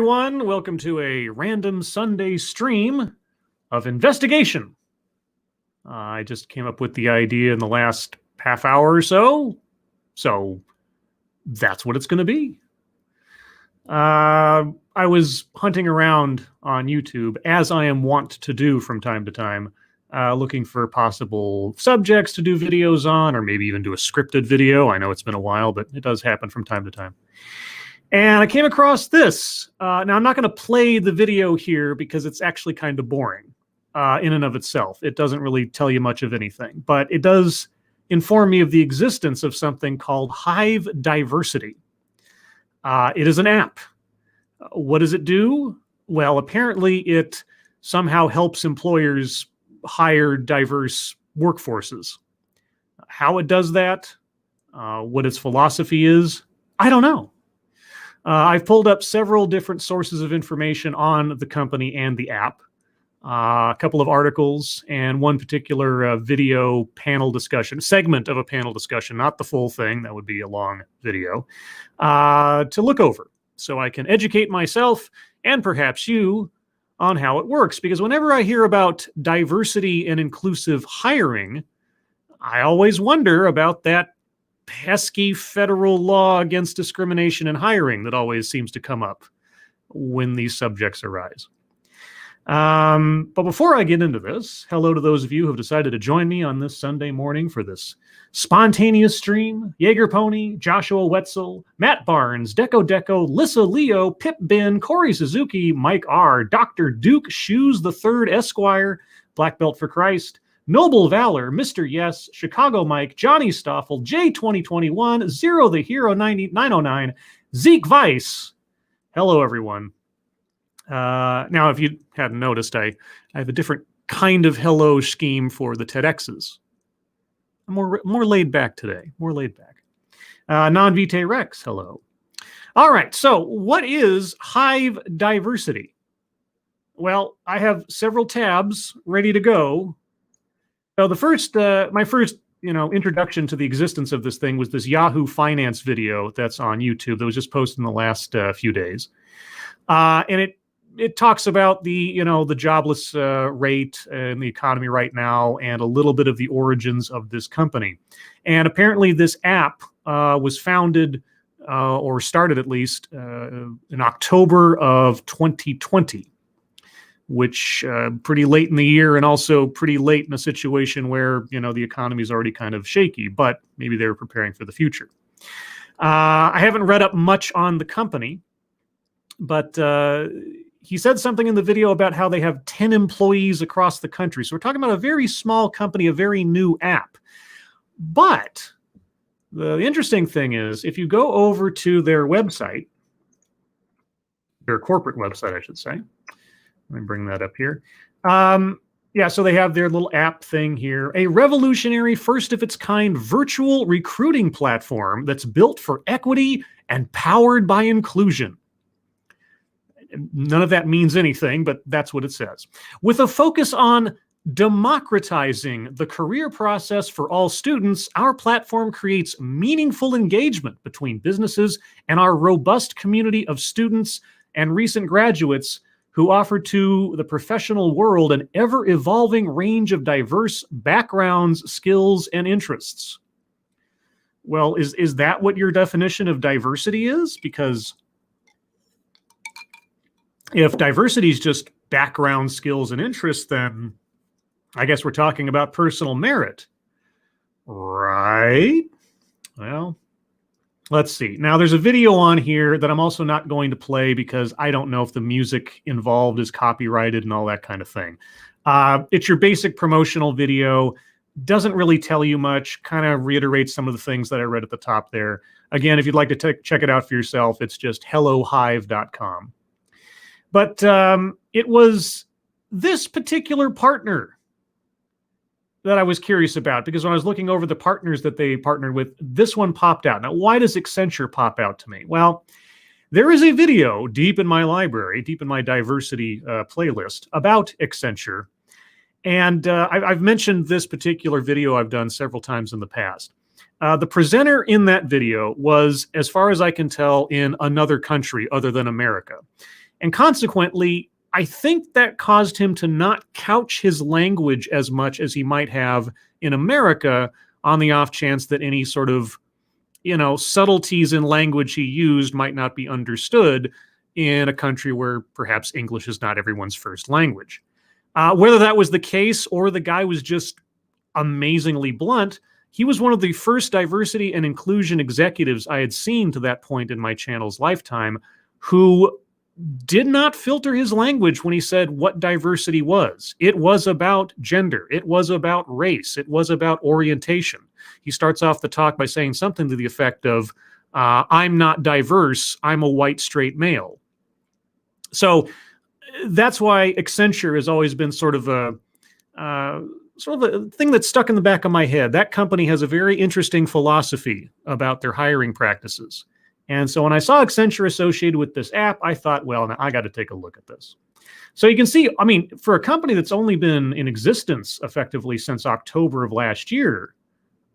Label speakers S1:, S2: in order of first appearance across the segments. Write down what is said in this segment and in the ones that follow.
S1: everyone. Welcome to a random Sunday stream of investigation. I just came up with the idea in the last half hour or so that's what it's going to be. I was hunting around on YouTube, as I am wont to do from time to time, looking for possible subjects to do videos on, or maybe even do a scripted video. I know it's been a while, but it does happen from time to time. And I came across this. Now, I'm not going to play the video here because it's actually kind of boring in and of itself. It doesn't really tell you much of anything, but it does inform me of the existence of something called HIVE Diversity. It is an app. What does it do? Well, apparently it somehow helps employers hire diverse workforces. How it does that, what its philosophy is, I don't know. I've pulled up several different sources of information on the company and the app, a couple of articles, and one particular video panel discussion, segment of a panel discussion, not the full thing, that would be a long video, to look over so I can educate myself and perhaps you on how it works. Because whenever I hear about diversity and inclusive hiring, I always wonder about that pesky federal law against discrimination in hiring that always seems to come up when these subjects arise. But before I get into this, hello to those of you who have decided to join me on this Sunday morning for this spontaneous stream. Jaeger Pony, Joshua Wetzel, Matt Barnes, Deco, Lissa Leo, Pip Bin, Corey Suzuki, Mike R, Dr. Duke Shoes III Esquire, Black Belt for Christ, Noble Valor, Mr. Yes, Chicago Mike, Johnny Stoffel, J2021, Zero the Hero 909, Zeke Weiss. Hello, everyone. Now, if you hadn't noticed, I have a different kind of hello scheme for the TEDx's. I'm more laid back today, more laid back. Non-Vitae Rex, hello. All right, so what is HIVE Diversity? Well, I have several tabs ready to go. So the first, my first, introduction to the existence of this thing was this Yahoo Finance video that's on YouTube that was just posted in the last few days, and it talks about the jobless rate in the economy right now and a little bit of the origins of this company. And apparently, this app was founded or started at least in October of 2020. Which pretty late in the year, and also pretty late in a situation where, the economy is already kind of shaky, but maybe they were preparing for the future. I haven't read up much on the company, but he said something in the video about how they have 10 employees across the country. So we're talking about a very small company, a very new app. But the interesting thing is, if you go over to their website, their corporate website, I should say, let me bring that up here. So they have their little app thing here. A revolutionary, first of its kind virtual recruiting platform that's built for equity and powered by inclusion. None of that means anything, but that's what it says. With a focus on democratizing the career process for all students, our platform creates meaningful engagement between businesses and our robust community of students and recent graduates who offer to the professional world an ever-evolving range of diverse backgrounds, skills, and interests. Well, is that what your definition of diversity is? Because if diversity is just background, skills, and interests, then I guess we're talking about personal merit, right? Well, let's see. Now, there's a video on here that I'm also not going to play because I don't know if the music involved is copyrighted and all that kind of thing. It's your basic promotional video. Doesn't really tell you much, kind of reiterates some of the things that I read at the top there. Again, if you'd like to check it out for yourself, it's just hellohive.com. But it was this particular partner that I was curious about, because when I was looking over the partners that they partnered with, this one popped out. Now, why does Accenture pop out to me? Well, there is a video deep in my library, deep in my diversity playlist about Accenture. And I've mentioned this particular video I've done several times in the past. The presenter in that video was, as far as I can tell, in another country other than America. And consequently, I think that caused him to not couch his language as much as he might have in America, on the off chance that any sort of, subtleties in language he used might not be understood in a country where perhaps English is not everyone's first language. Whether that was the case or the guy was just amazingly blunt, he was one of the first diversity and inclusion executives I had seen to that point in my channel's lifetime who did not filter his language when he said what diversity was. It was about gender. It was about race. It was about orientation. He starts off the talk by saying something to the effect of, I'm not diverse, I'm a white straight male. So that's why Accenture has always been sort of a thing that's stuck in the back of my head. That company has a very interesting philosophy about their hiring practices. And so when I saw Accenture associated with this app, I thought, well, now I got to take a look at this. So you can see, I mean, for a company that's only been in existence effectively since October of last year,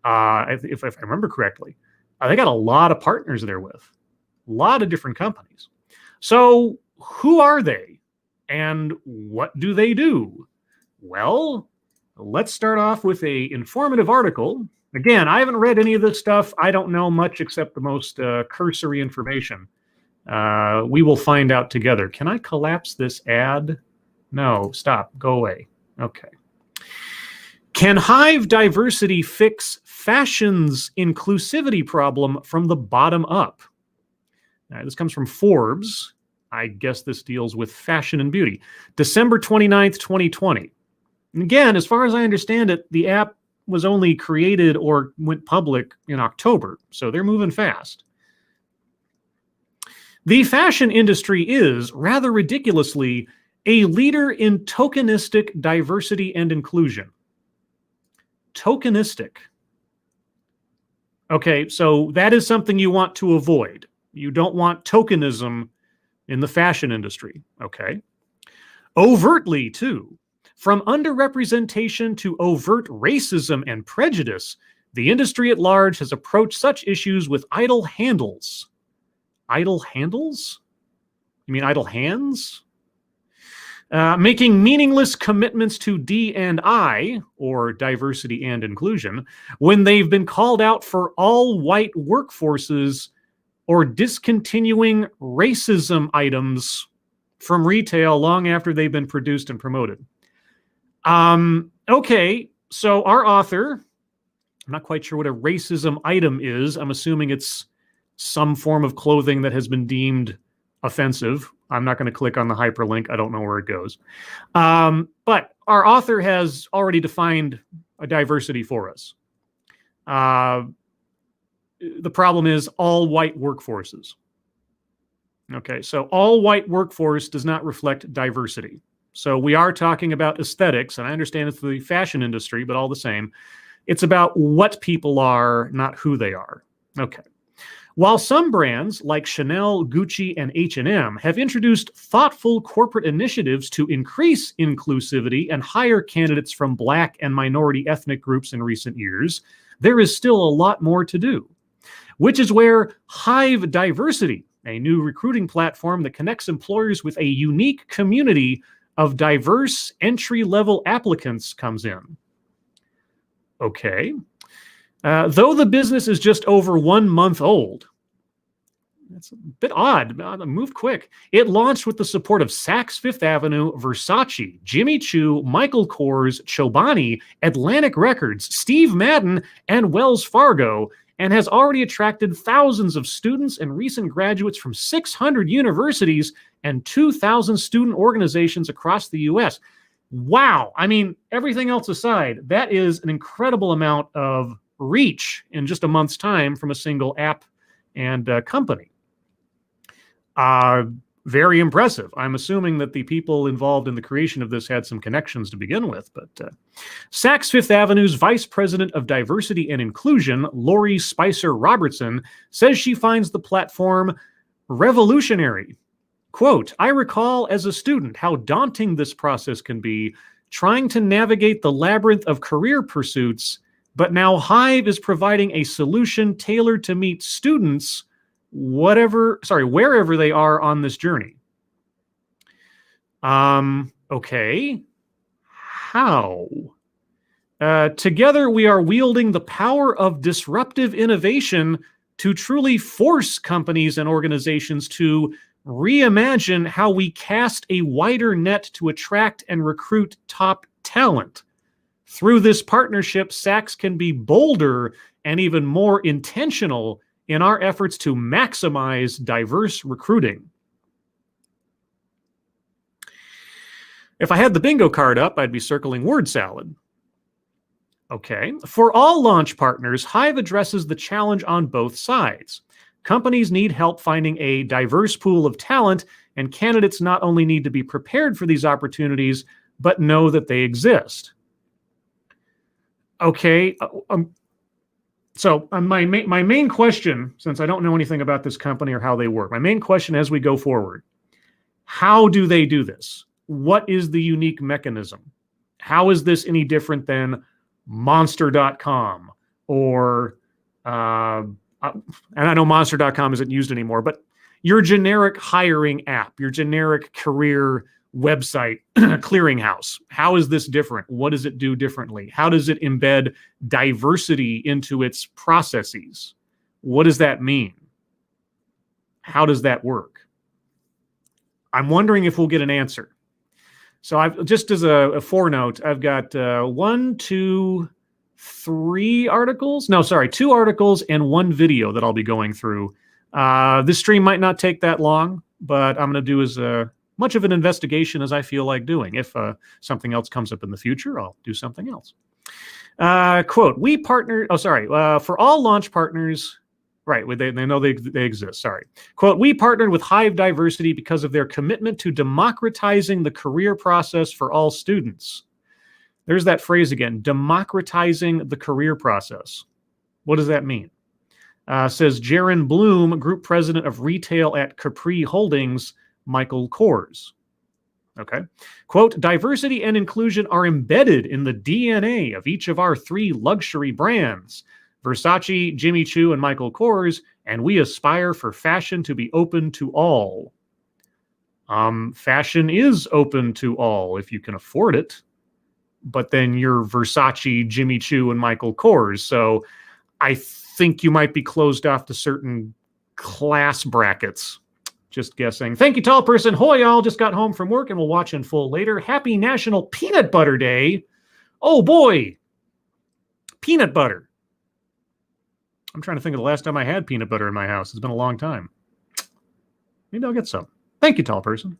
S1: if I remember correctly, they got a lot of partners they're with, a lot of different companies. So who are they and what do they do? Well, let's start off with an informative article. Again, I haven't read any of this stuff. I don't know much except the most cursory information. We will find out together. Can I collapse this ad? No, stop. Go away. Okay. Can HIVE diversity fix fashion's inclusivity problem from the bottom up? This comes from Forbes. I guess this deals with fashion and beauty. December 29th, 2020. And again, as far as I understand it, the app was only created or went public in October, so they're moving fast. The fashion industry is, rather ridiculously, a leader in tokenistic diversity and inclusion. Tokenistic. Okay, so that is something you want to avoid. You don't want tokenism in the fashion industry, okay? Overtly, too. From underrepresentation to overt racism and prejudice, the industry at large has approached such issues with idle handles. Idle handles? You mean idle hands? Making meaningless commitments to D&I, or diversity and inclusion, when they've been called out for all-white workforces or discontinuing racism items from retail long after they've been produced and promoted. Okay, so our author, I'm not quite sure what a racism item is. I'm assuming it's some form of clothing that has been deemed offensive. I'm not going to click on the hyperlink. I don't know where it goes. But our author has already defined a diversity for us. The problem is all white workforces. Okay, so all white workforce does not reflect diversity. So we are talking about aesthetics, and I understand it's the fashion industry, but all the same, it's about what people are, not who they are. Okay. While some brands like Chanel, Gucci, and H&M have introduced thoughtful corporate initiatives to increase inclusivity and hire candidates from Black and minority ethnic groups in recent years, there is still a lot more to do, which is where HIVE Diversity, a new recruiting platform that connects employers with a unique community of diverse entry-level applicants, comes in. Okay. Though the business is just over 1 month old, that's a bit odd. Move quick. It launched with the support of Saks Fifth Avenue, Versace, Jimmy Choo, Michael Kors, Chobani, Atlantic Records, Steve Madden, and Wells Fargo, and has already attracted thousands of students and recent graduates from 600 universities and 2,000 student organizations across the U.S. Wow. I mean, everything else aside, that is an incredible amount of reach in just a month's time from a single app and company. Very impressive. I'm assuming that the people involved in the creation of this had some connections to begin with, but Saks Fifth Avenue's Vice President of Diversity and Inclusion, Lori Spicer Robertson, says she finds the platform revolutionary. Quote, I recall as a student how daunting this process can be, trying to navigate the labyrinth of career pursuits, but now HIVE is providing a solution tailored to meet students wherever they are on this journey. Okay. How? Together, we are wielding the power of disruptive innovation to truly force companies and organizations to reimagine how we cast a wider net to attract and recruit top talent. Through this partnership, Saks can be bolder and even more intentional in our efforts to maximize diverse recruiting. If I had the bingo card up, I'd be circling word salad. Okay. For all launch partners, HIVE addresses the challenge on both sides. Companies need help finding a diverse pool of talent, and candidates not only need to be prepared for these opportunities, but know that they exist. Okay. So my main question, since I don't know anything about this company or how they work, my main question as we go forward, how do they do this? What is the unique mechanism? How is this any different than Monster.com or, and I know Monster.com isn't used anymore, but your generic hiring app, your generic career website clearinghouse? How is this different? What does it do differently? How does it embed diversity into its processes? What does that mean? How does that work? I'm wondering if we'll get an answer. So I've just as a forenote, I've got 2 articles and 1 video that I'll be going through. This stream might not take that long, but I'm going to do as much of an investigation as I feel like doing. If something else comes up in the future, I'll do something else. Quote, we partner, for all launch partners, right, they know they exist, sorry. Quote, we partnered with HIVE Diversity because of their commitment to democratizing the career process for all students. There's that phrase again, democratizing the career process. What does that mean? Says Jaron Bloom, Group President of Retail at Capri Holdings, Michael Kors. Okay. Quote, diversity and inclusion are embedded in the DNA of each of our 3 luxury brands, Versace, Jimmy Choo, and Michael Kors, and we aspire for fashion to be open to all. Fashion is open to all if you can afford it, but then you're Versace, Jimmy Choo, and Michael Kors. So I think you might be closed off to certain class brackets. Just guessing. Thank you, tall person. Hoy, y'all. Just got home from work and we'll watch in full later. Happy National Peanut Butter Day. Oh, boy. Peanut butter. I'm trying to think of the last time I had peanut butter in my house. It's been a long time. Maybe I'll get some. Thank you, tall person.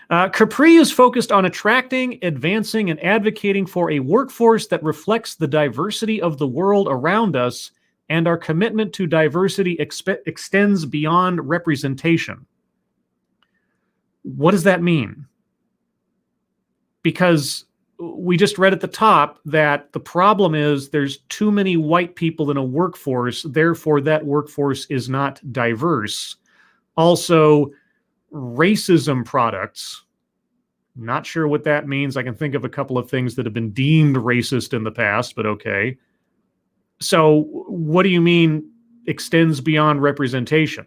S1: Capri is focused on attracting, advancing, and advocating for a workforce that reflects the diversity of the world around us, and our commitment to diversity extends beyond representation. What does that mean? Because we just read at the top that the problem is there's too many white people in a workforce, therefore that workforce is not diverse. Also, racism products, not sure what that means. I can think of a couple of things that have been deemed racist in the past, but okay. So what do you mean extends beyond representation?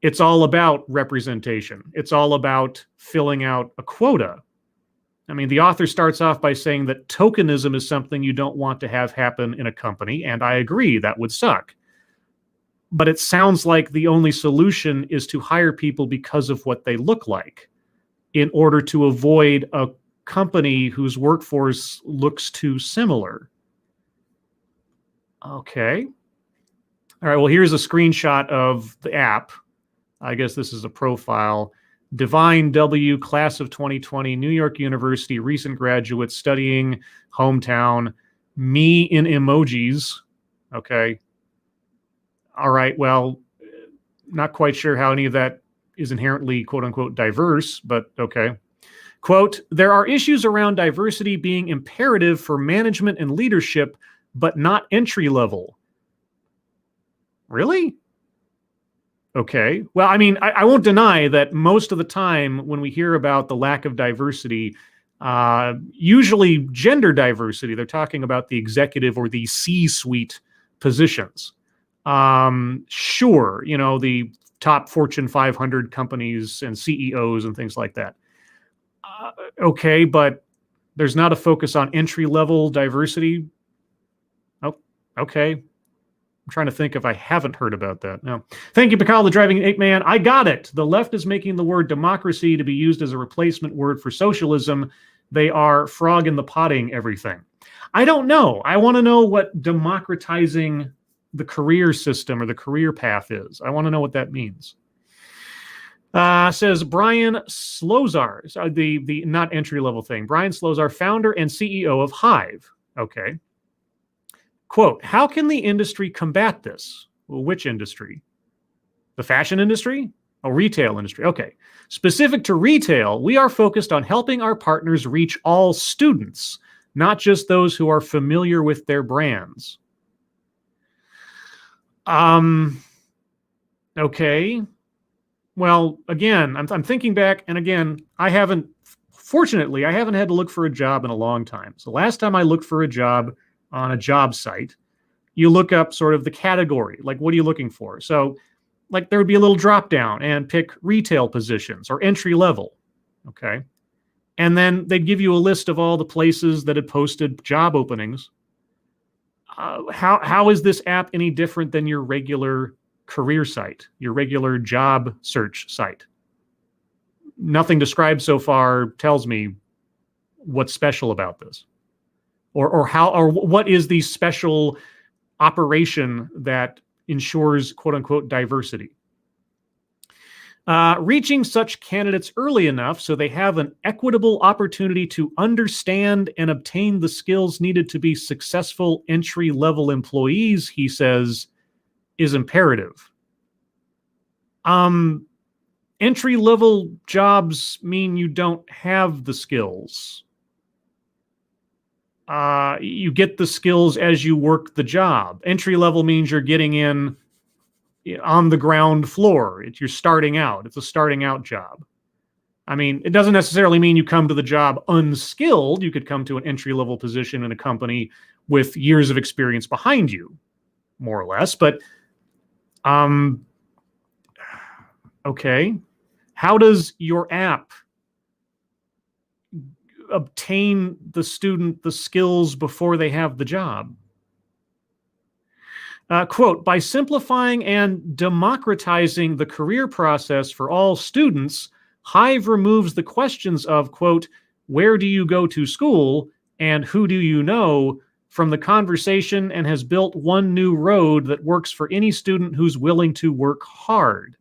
S1: It's all about representation. It's all about filling out a quota. I mean, the author starts off by saying that tokenism is something you don't want to have happen in a company, and I agree, that would suck. But it sounds like the only solution is to hire people because of what they look like in order to avoid a company whose workforce looks too similar. Okay. All right, well, here's a screenshot of the app. I guess this is a profile. Divine W, class of 2020, New York University, recent graduate, studying, hometown, me in emojis. Okay. All right, well, not quite sure how any of that is inherently, quote unquote, diverse, but okay. Quote, there are issues around diversity being imperative for management and leadership, but not entry level. Really? Okay. Well, I mean, I won't deny that most of the time when we hear about the lack of diversity, usually gender diversity, they're talking about the executive or the C-suite positions. Sure, you know, the top Fortune 500 companies and CEOs and things like that. Okay, but there's not a focus on entry-level diversity. Oh, okay. I'm trying to think if I haven't heard about that. No. Thank you, Pecoraro, the driving ape man. I got it. The left is making the word democracy to be used as a replacement word for socialism. They are frog in the potting everything. I don't know. I want to know what democratizing the career system or the career path is. I want to know what that means. Says Brian Slozar, the not entry-level thing. Brian Slozar, founder and CEO of HIVE. Okay. Quote, how can the industry combat this? Well, which industry? The fashion industry? Oh, retail industry. Okay. Specific to retail, we are focused on helping our partners reach all students, not just those who are familiar with their brands. Okay. Well, again, I'm thinking back, and again, fortunately, I haven't had to look for a job in a long time. So last time I looked for a job on a job site, you look up sort of the category, like what are you looking for? So like there would be a little drop down and pick retail positions or entry level, okay? And then they'd give you a list of all the places that had posted job openings. How is this app any different than your regular career site, your regular job search site? Nothing described so far tells me what's special about this, or what is the special operation that ensures quote unquote diversity. Reaching such candidates early enough so they have an equitable opportunity to understand and obtain the skills needed to be successful entry-level employees, he says, is imperative. Entry-level jobs mean you don't have the skills. You get the skills as you work the job. Entry-level means you're getting in on the ground floor. You're starting out. It's a starting out job. I mean, it doesn't necessarily mean you come to the job unskilled. You could come to an entry-level position in a company with years of experience behind you, more or less. But okay. How does your app obtain the student the skills before they have the job? Quote, by simplifying and democratizing the career process for all students, HIVE removes the questions of, quote, where do you go to school and who do you know from the conversation, and has built one new road that works for any student who's willing to work hard.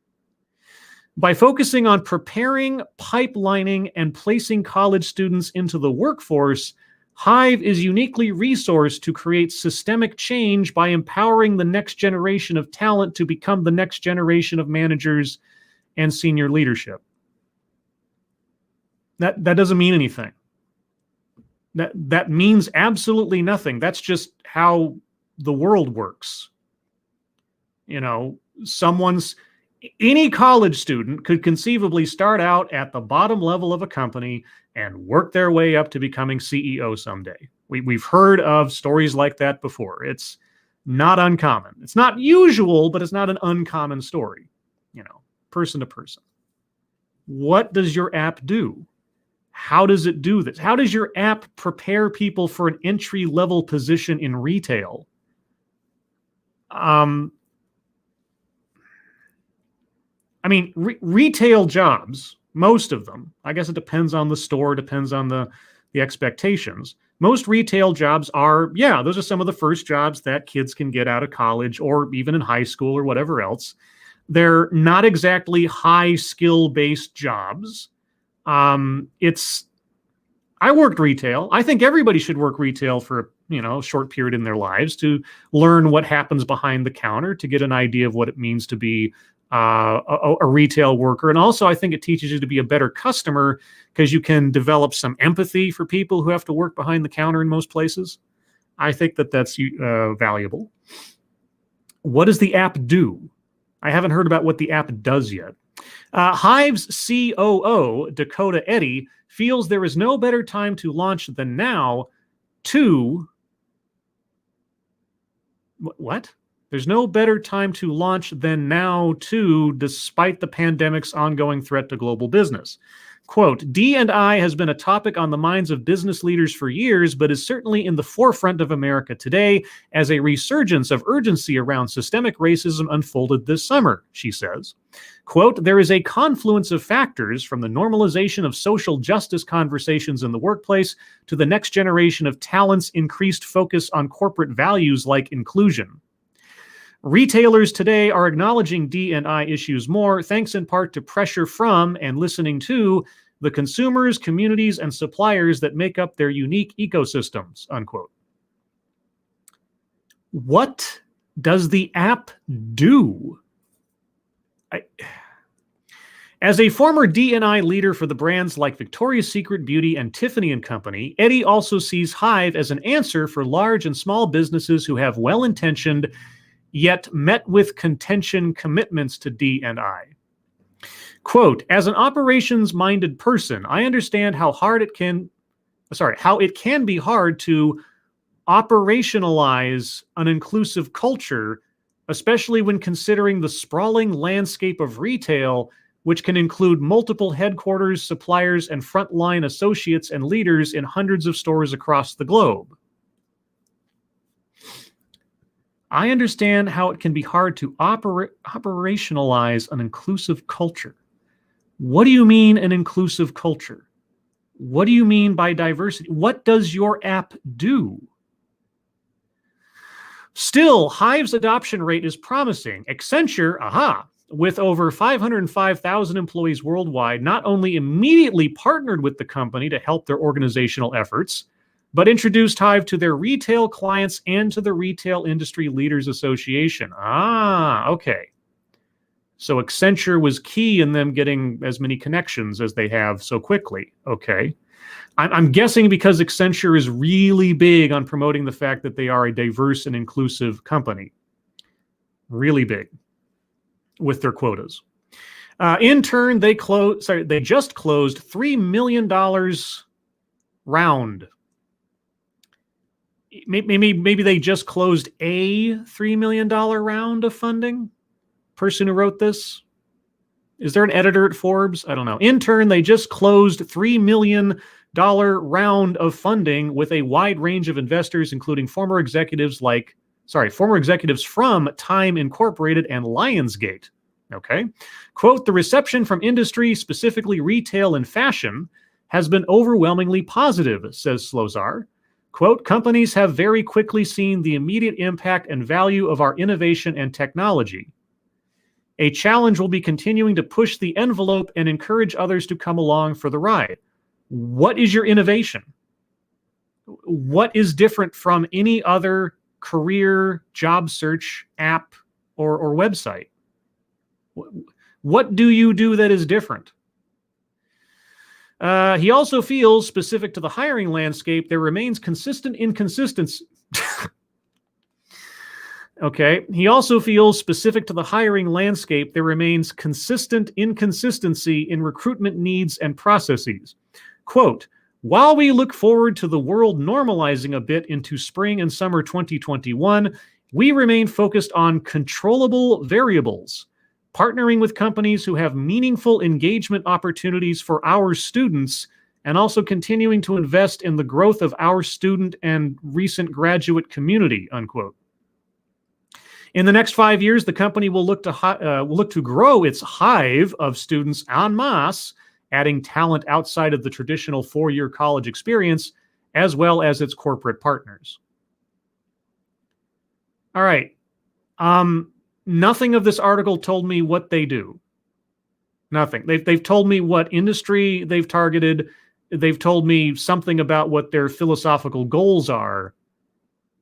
S1: By focusing on preparing, pipelining, and placing college students into the workforce, HIVE is uniquely resourced to create systemic change by empowering the next generation of talent to become the next generation of managers and senior leadership. That doesn't mean anything. That means absolutely nothing. That's just how the world works. You know, any college student could conceivably start out at the bottom level of a company and work their way up to becoming CEO someday. We've heard of stories like that before. It's not uncommon. It's not usual, but it's not an uncommon story, you know, person to person. What does your app do? How does it do this? How does your app prepare people for an entry-level position in retail? I mean, retail jobs, most of them, I guess it depends on the store, depends on the expectations. Most retail jobs are, yeah, those are some of the first jobs that kids can get out of college or even in high school or whatever else. They're not exactly high skill-based jobs. I worked retail. I think everybody should work retail for, a short period in their lives to learn what happens behind the counter, to get an idea of what it means to be a retail worker. And also, I think it teaches you to be a better customer because you can develop some empathy for people who have to work behind the counter in most places. I think that that's valuable. What does the app do? I haven't heard about what the app does yet. Hive's COO, Dakota Eddy, feels there is no better time to launch than now to... What? There's no better time to launch than now, too, despite the pandemic's ongoing threat to global business. Quote, D&I has been a topic on the minds of business leaders for years, but is certainly in the forefront of America today as a resurgence of urgency around systemic racism unfolded this summer, she says. Quote, there is a confluence of factors from the normalization of social justice conversations in the workplace to the next generation of talent's increased focus on corporate values like inclusion. Retailers today are acknowledging D&I issues more, thanks in part to pressure from and listening to the consumers, communities, and suppliers that make up their unique ecosystems, unquote. What does the app do? As a former D&I leader for the brands like Victoria's Secret Beauty and Tiffany & Company, Eddie also sees HIVE as an answer for large and small businesses who have well-intentioned yet met with contention commitments to D&I. Quote, as an operations-minded person, I understand how it can be hard to operationalize an inclusive culture, especially when considering the sprawling landscape of retail, which can include multiple headquarters, suppliers, and frontline associates and leaders in hundreds of stores across the globe. I understand how it can be hard to operationalize an inclusive culture. What do you mean an inclusive culture? What do you mean by diversity? What does your app do? Still, HIVE's adoption rate is promising. Accenture, with over 505,000 employees worldwide, not only immediately partnered with the company to help their organizational efforts, but introduced HIVE to their retail clients and to the Retail Industry Leaders Association. Okay. So Accenture was key in them getting as many connections as they have so quickly. Okay. I'm guessing because Accenture is really big on promoting the fact that they are a diverse and inclusive company. Really big with their quotas. In turn, they just closed $3 million round. Maybe they just closed a $3 million round of funding. Person who wrote this, is there an editor at Forbes? I don't know. In turn, they just closed $3 million round of funding with a wide range of investors, including former executives from Time Incorporated and Lionsgate. Okay. Quote, the reception from industry, specifically retail and fashion, has been overwhelmingly positive, says Slozar. Quote, companies have very quickly seen the immediate impact and value of our innovation and technology. A challenge will be continuing to push the envelope and encourage others to come along for the ride. What is your innovation? What is different from any other career job search app or website? What do you do that is different? He also feels, specific to the hiring landscape, there remains consistent inconsistency. Okay. He also feels, specific to the hiring landscape, there remains consistent inconsistency in recruitment needs and processes. Quote, while we look forward to the world normalizing a bit into spring and summer 2021, we remain focused on controllable variables, partnering with companies who have meaningful engagement opportunities for our students, and also continuing to invest in the growth of our student and recent graduate community, unquote. In the next 5 years, the company will look to grow its hive of students en masse, adding talent outside of the traditional four-year college experience, as well as its corporate partners. All right. Nothing of this article told me what they do. Nothing. They've told me what industry they've targeted. They've told me something about what their philosophical goals are,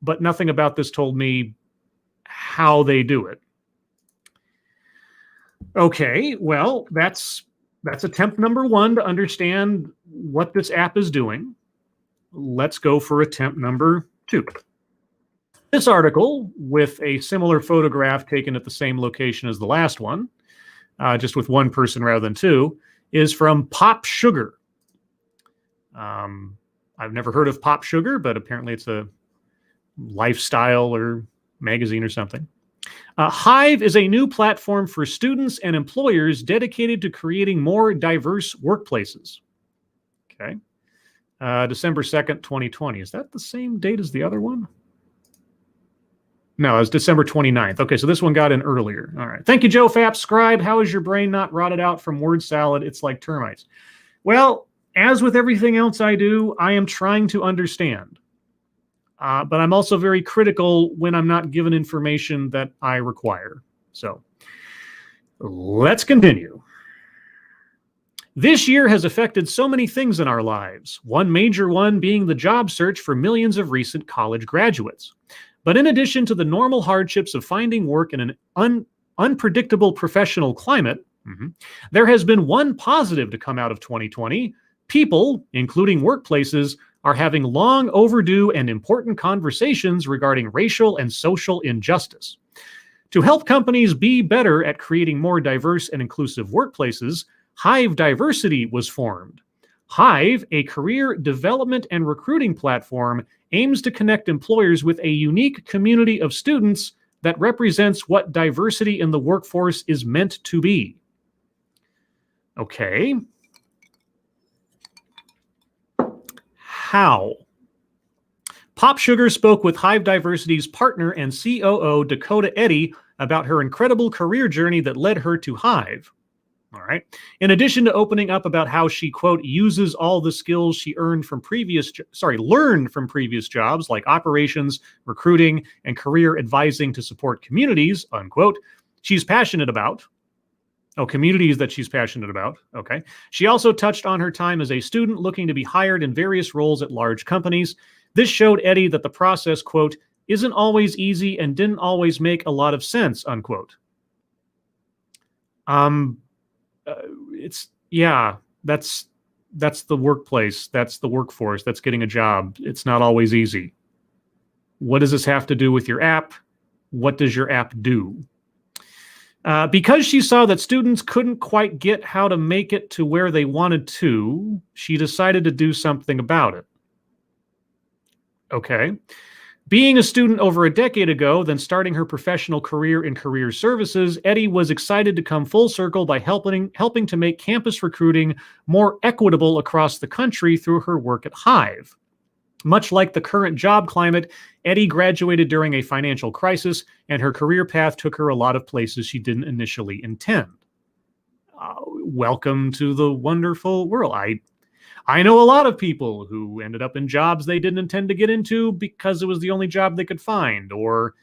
S1: but nothing about this told me how they do it. Okay, well, that's attempt number one to understand what this app is doing. Let's go for attempt number two. This article, with a similar photograph taken at the same location as the last one, just with one person rather than two, is from Pop Sugar. I've never heard of Pop Sugar, but apparently it's a lifestyle or magazine or something. HIVE is a new platform for students and employers dedicated to creating more diverse workplaces. Okay. December 2nd, 2020. Is that the same date as the other one? No, it was December 29th. Okay, so this one got in earlier. All right. Thank you, Joe Fap Scribe. How is your brain not rotted out from word salad? It's like termites. Well, as with everything else I do, I am trying to understand. But I'm also very critical when I'm not given information that I require. So let's continue. This year has affected so many things in our lives, one major one being the job search for millions of recent college graduates. But in addition to the normal hardships of finding work in an unpredictable professional climate, there has been one positive to come out of 2020. People, including workplaces, are having long overdue and important conversations regarding racial and social injustice. To help companies be better at creating more diverse and inclusive workplaces, HIVE Diversity was formed. HIVE, a career development and recruiting platform, aims to connect employers with a unique community of students that represents what diversity in the workforce is meant to be. Okay. How? Pop Sugar spoke with HIVE Diversity's partner and COO, Dakota Eddy, about her incredible career journey that led her to HIVE. All right. In addition to opening up about how she, quote, uses all the skills she learned from previous jobs like operations, recruiting, and career advising to support communities, unquote, she's passionate about. Oh, communities that she's passionate about. Okay. She also touched on her time as a student looking to be hired in various roles at large companies. This showed Eddy that the process, quote, isn't always easy and didn't always make a lot of sense, unquote. That's the workplace. That's the workforce. That's getting a job. It's not always easy. What does this have to do with your app? What does your app do? Because she saw that students couldn't quite get how to make it to where they wanted to, she decided to do something about it. Okay. Being a student over a decade ago, then starting her professional career in career services, Eddy was excited to come full circle by helping to make campus recruiting more equitable across the country through her work at HIVE. Much like the current job climate, Eddy graduated during a financial crisis, and her career path took her a lot of places she didn't initially intend. Welcome to the wonderful world. I know a lot of people who ended up in jobs they didn't intend to get into because it was the only job they could find, or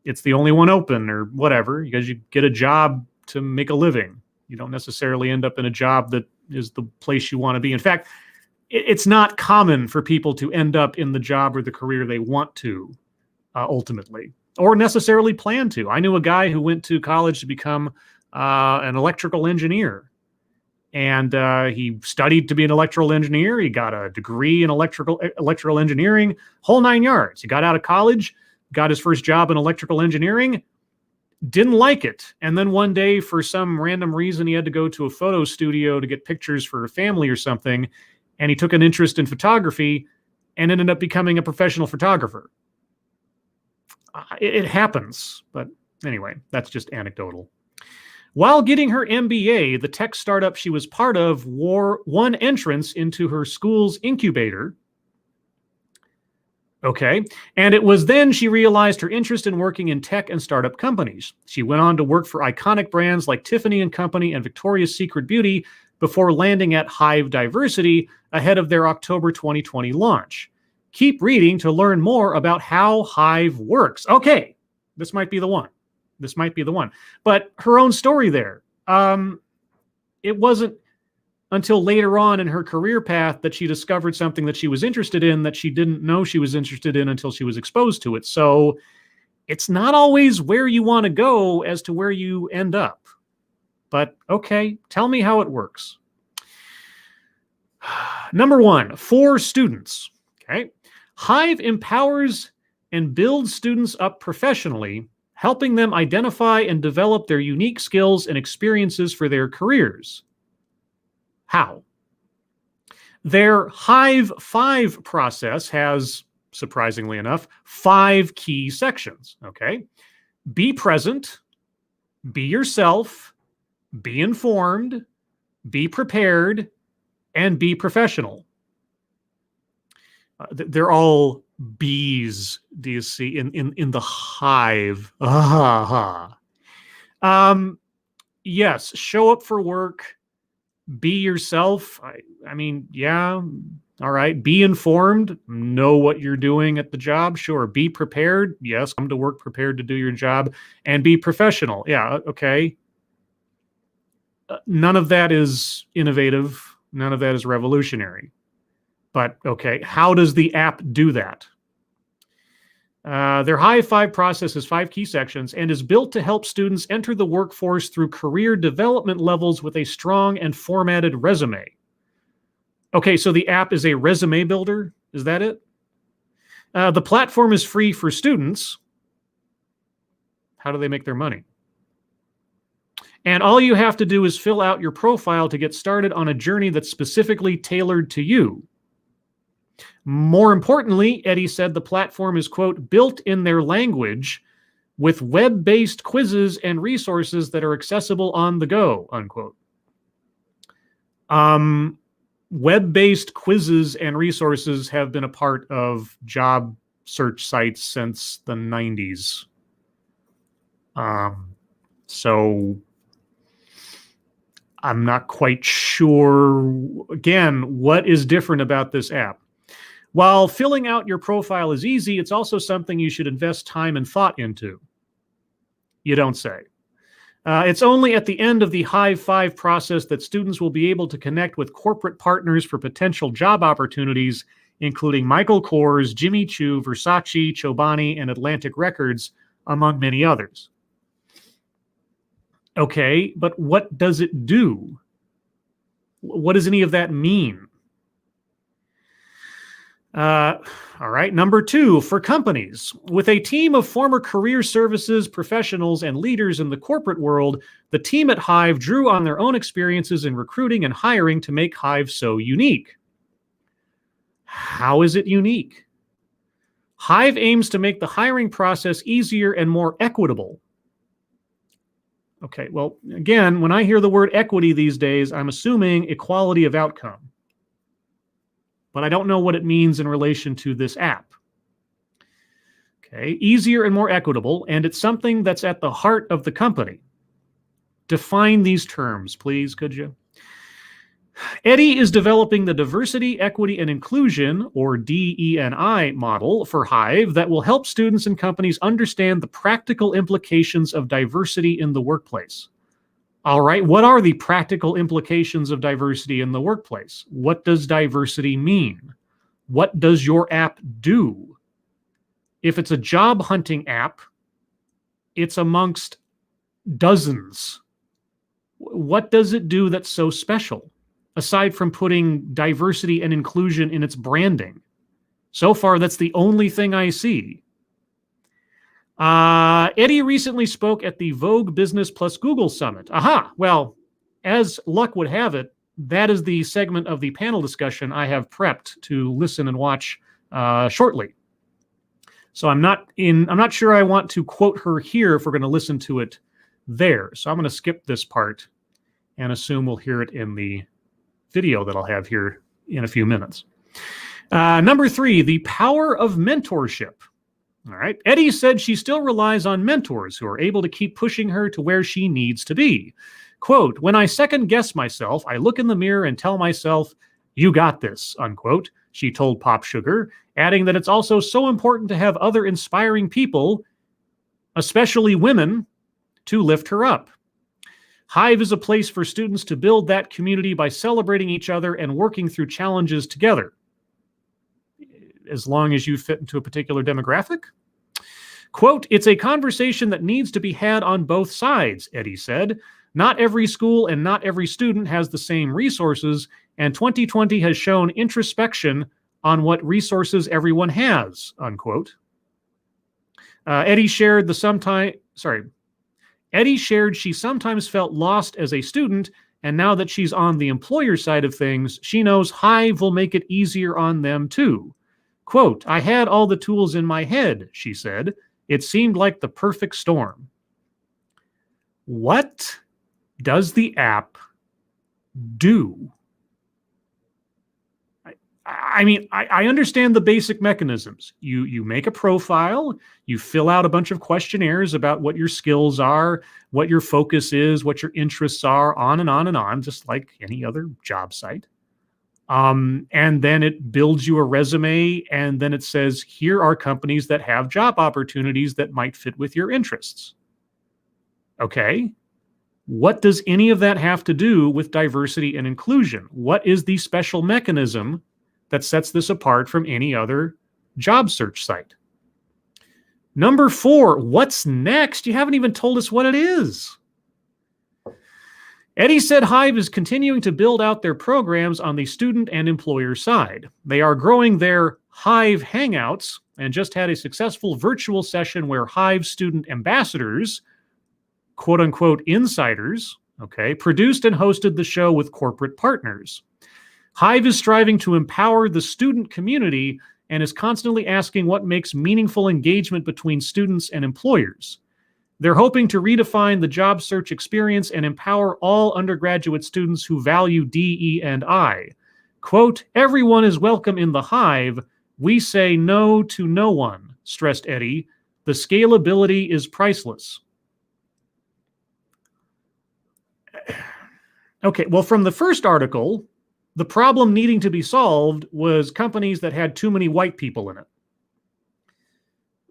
S1: it's the only one open, or whatever, because you get a job to make a living. You don't necessarily end up in a job that is the place you want to be. In fact, it's not common for people to end up in the job or the career they want to, ultimately, or necessarily plan to. I knew a guy who went to college to become an electrical engineer. And he studied to be an electrical engineer. He got a degree in electrical engineering, whole 9 yards. He got out of college, got his first job in electrical engineering, didn't like it. And then one day, for some random reason, he had to go to a photo studio to get pictures for a family or something. And he took an interest in photography and ended up becoming a professional photographer. It happens. But anyway, that's just anecdotal. While getting her MBA, the tech startup she was part of won entrance into her school's incubator. Okay. And it was then she realized her interest in working in tech and startup companies. She went on to work for iconic brands like Tiffany & Company and Victoria's Secret Beauty before landing at HIVE Diversity ahead of their October 2020 launch. Keep reading to learn more about how HIVE works. Okay. This might be the one. But her own story there. It wasn't until later on in her career path that she discovered something that she was interested in that she didn't know she was interested in until she was exposed to it. So it's not always where you want to go as to where you end up. But okay, tell me how it works. Number one, for students. Okay. HIVE empowers and builds students up professionally, helping them identify and develop their unique skills and experiences for their careers. How? Their HIVE 5 process has, surprisingly enough, 5 key sections, okay? Be present, be yourself, be informed, be prepared, and be professional. They're all B's, do you see, in the Hive. Yes, show up for work, be yourself. I mean, yeah, all right. Be informed, know what you're doing at the job. Sure. Be prepared. Yes, come to work prepared to do your job. And be professional. Yeah, okay. None of that is innovative. None of that is revolutionary. But okay, how does the app do that? Their HIVE process has 5 key sections and is built to help students enter the workforce through career development levels with a strong and formatted resume. Okay, so the app is a resume builder. Is that it? The platform is free for students. How do they make their money? And all you have to do is fill out your profile to get started on a journey that's specifically tailored to you. More importantly, Eddie said the platform is, quote, built in their language with web-based quizzes and resources that are accessible on the go, unquote. Web-based quizzes and resources have been a part of job search sites since the 90s. So I'm not quite sure, again, what is different about this app. While filling out your profile is easy, it's also something you should invest time and thought into. You don't say. It's only at the end of the HIVE process that students will be able to connect with corporate partners for potential job opportunities, including Michael Kors, Jimmy Choo, Versace, Chobani, and Atlantic Records, among many others. Okay, but what does it do? What does any of that mean? All right, number 2, for companies. With a team of former career services professionals and leaders in the corporate world, the team at HIVE drew on their own experiences in recruiting and hiring to make HIVE so unique. How is it unique? HIVE aims to make the hiring process easier and more equitable. Okay, well, again, when I hear the word equity these days, I'm assuming equality of outcome. But I don't know what it means in relation to this app. Okay, easier and more equitable, and it's something that's at the heart of the company. Define these terms, please, could you? Eddie is developing the Diversity, Equity, and Inclusion, or DE&I model for HIVE that will help students and companies understand the practical implications of diversity in the workplace. All right, what are the practical implications of diversity in the workplace? What does diversity mean? What does your app do? If it's a job hunting app, it's amongst dozens. What does it do that's so special, aside from putting diversity and inclusion in its branding? So far, that's the only thing I see. Eddie recently spoke at the Vogue Business plus Google Summit. Aha! Well, as luck would have it, that is the segment of the panel discussion I have prepped to listen and watch shortly. So I'm not sure I want to quote her here if we're going to listen to it there. So I'm going to skip this part and assume we'll hear it in the video that I'll have here in a few minutes. Number 3, the power of mentorship. All right. Eddie said she still relies on mentors who are able to keep pushing her to where she needs to be. Quote, when I second guess myself, I look in the mirror and tell myself, you got this, unquote, she told Pop Sugar, adding that it's also so important to have other inspiring people, especially women, to lift her up. HIVE is a place for students to build that community by celebrating each other and working through challenges together. As long as you fit into a particular demographic? Quote, it's a conversation that needs to be had on both sides, Eddie said. Not every school and not every student has the same resources, and 2020 has shown introspection on what resources everyone has, unquote. Eddie shared she sometimes felt lost as a student, and now that she's on the employer side of things, she knows HIVE will make it easier on them too. Quote, I had all the tools in my head, she said, It seemed like the perfect storm. What does the app do? I mean, I understand the basic mechanisms. You make a profile, you fill out a bunch of questionnaires about what your skills are, what your focus is, what your interests are, on and on and on, just like any other job site. And then it builds you a resume, and then it says, here are companies that have job opportunities that might fit with your interests. Okay. What does any of that have to do with diversity and inclusion? What is the special mechanism that sets this apart from any other job search site? Number 4, what's next? You haven't even told us what it is. Eddie said HIVE is continuing to build out their programs on the student and employer side. They are growing their HIVE Hangouts and just had a successful virtual session where HIVE student ambassadors, quote unquote insiders, okay, produced and hosted the show with corporate partners. HIVE is striving to empower the student community and is constantly asking what makes meaningful engagement between students and employers. They're hoping to redefine the job search experience and empower all undergraduate students who value DE&I. Quote, everyone is welcome in the HIVE. We say no to no one, stressed Eddie. The scalability is priceless. Okay, well, from the first article, the problem needing to be solved was companies that had too many white people in it.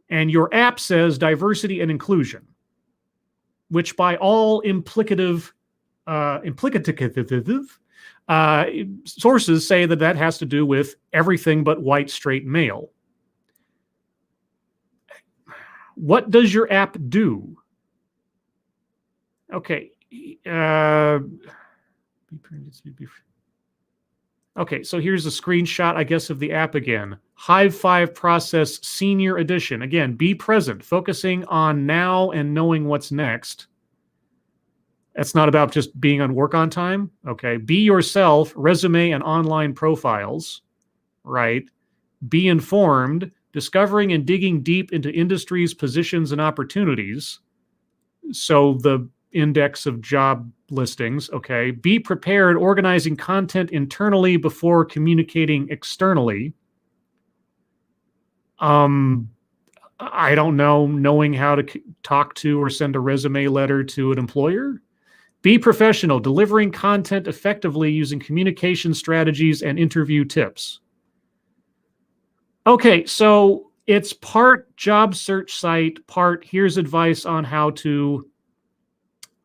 S1: And your app says diversity and inclusion, which by all implicative sources say that has to do with everything but white straight male. What does your app do? Okay. Okay, so here's a screenshot, I guess, of the app again. HIVE 5 Process Senior Edition. Again, be present, focusing on now and knowing what's next. That's not about just being on work on time. Okay, be yourself, resume and online profiles, right? Be informed, discovering and digging deep into industries, positions, and opportunities. So the index of job listings, okay. Be prepared, organizing content internally before communicating externally. I don't know, knowing how to talk to or send a resume letter to an employer. Be professional, delivering content effectively using communication strategies and interview tips. Okay, so it's part job search site, part here's advice on how to,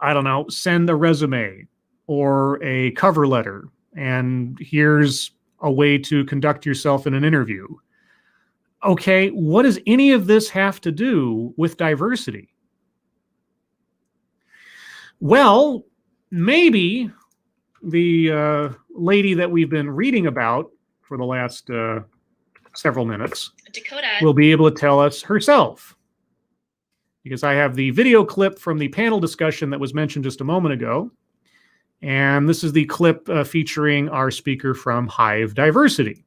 S1: I don't know, send a resume or a cover letter, and here's a way to conduct yourself in an interview. Okay, what does any of this have to do with diversity? Well, maybe the lady that we've been reading about for the last several minutes will be able to tell us herself. Because I have the video clip from the panel discussion that was mentioned just a moment ago. And this is the clip featuring our speaker from HIVE Diversity.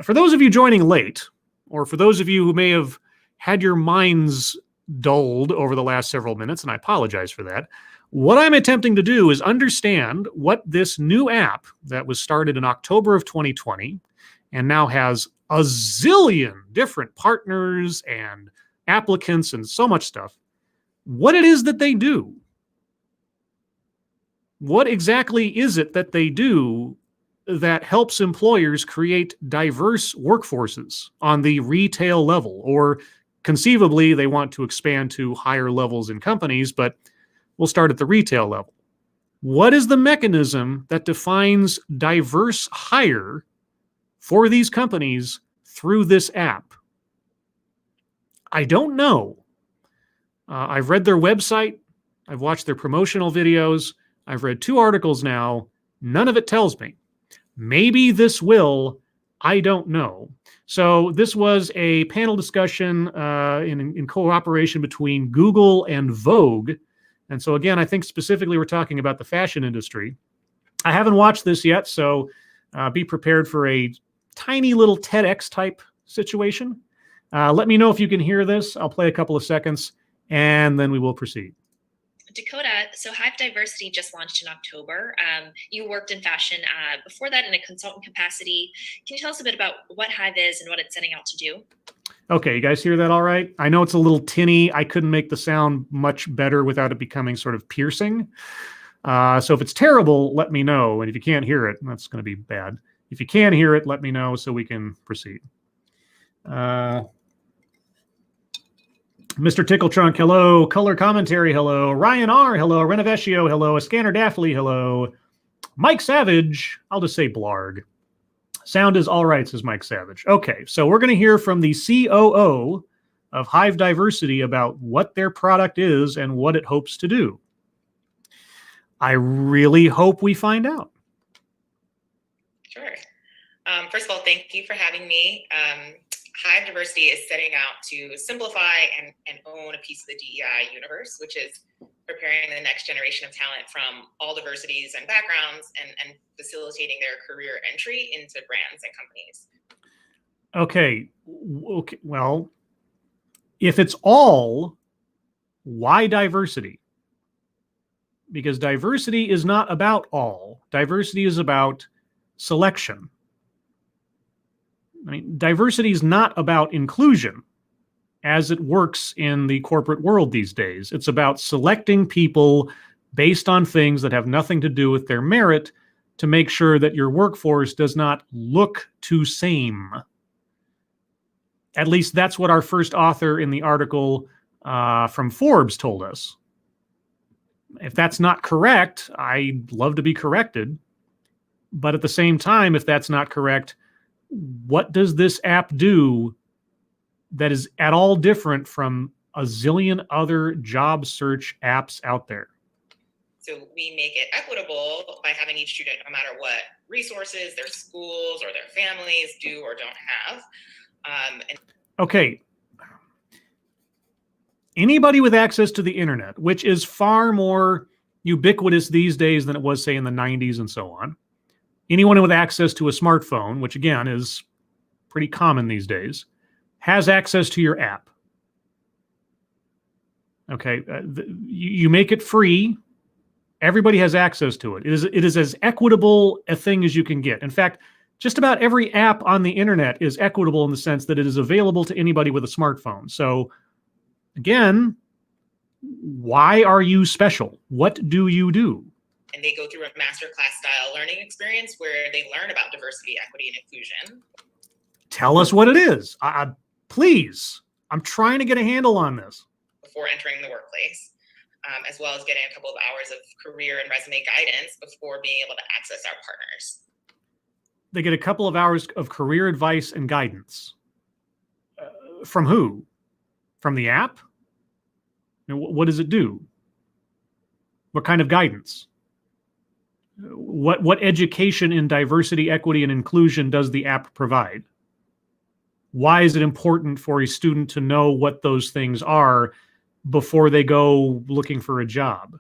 S1: For those of you joining late, or for those of you who may have had your minds dulled over the last several minutes, and I apologize for that, what I'm attempting to do is understand what this new app that was started in October of 2020 and now has a zillion different partners and applicants and so much stuff, what it is that they do. What exactly is it that they do that helps employers create diverse workforces on the retail level? Or conceivably, they want to expand to higher levels in companies, but we'll start at the retail level. What is the mechanism that defines diverse hire for these companies through this app? I don't know. I've read their website. I've watched their promotional videos. I've read 2 articles now. None of it tells me. Maybe this will. I don't know. So this was a panel discussion in cooperation between Google and Vogue. And so again, I think specifically we're talking about the fashion industry. I haven't watched this yet, so be prepared for a tiny little TEDx type situation. Let me know if you can hear this. I'll play a couple of seconds, and then we will proceed.
S2: Dakota, so Hive Diversity just launched in October. You worked in fashion before that in a consultant capacity. Can you tell us a bit about what Hive is and what it's setting out to do?
S1: Okay, you guys hear that all right? I know it's a little tinny. I couldn't make the sound much better without it becoming sort of piercing. So if it's terrible, let me know. And if you can't hear it, that's going to be bad. If you can hear it, let me know so we can proceed. Mr. Tickle Trunk, hello. Color Commentary, hello. Ryan R, hello. Renovescio, hello. A Scanner Daffley, hello. Mike Savage, I'll just say Blarg. Sound is all right, says Mike Savage. Okay, so we're going to hear from the COO of Hive Diversity about what their product is and what it hopes to do. I really hope we find out.
S3: Sure. First of all, thank you for having me. Hive Diversity is setting out to simplify and own a piece of the DEI universe, which is preparing the next generation of talent from all diversities and backgrounds and facilitating their career entry into brands and companies.
S1: Okay, well, if it's all, why diversity? Because diversity is not about all. Diversity is about selection. I mean, diversity is not about inclusion as it works in the corporate world these days. It's about selecting people based on things that have nothing to do with their merit to make sure that your workforce does not look too same. At least that's what our first author in the article from Forbes told us. If that's not correct, I'd love to be corrected. But at the same time, if that's not correct, what does this app do that is at all different from a zillion other job search apps out there?
S3: So we make it equitable by having each student, no matter what resources their schools or their families do or don't have.
S1: Okay. Anybody with access to the internet, which is far more ubiquitous these days than it was, say, in the 90s and so on. Anyone with access to a smartphone, which again is pretty common these days, has access to your app. Okay, you make it free. Everybody has access to it. It is as equitable a thing as you can get. In fact, just about every app on the internet is equitable in the sense that it is available to anybody with a smartphone. So, again, why are you special? What do you do?
S3: And they go through a masterclass style learning experience where they learn about diversity, equity, and inclusion.
S1: Tell us what it is. Please. I'm trying to get a handle on this.
S3: Before entering the workplace, as well as getting a couple of hours of career and resume guidance before being able to access our partners.
S1: They get a couple of hours of career advice and guidance. From who? From the app? What does it do? What kind of guidance? What education in diversity, equity, and inclusion does the app provide? Why is it important for a student to know what those things are before they go looking for a job?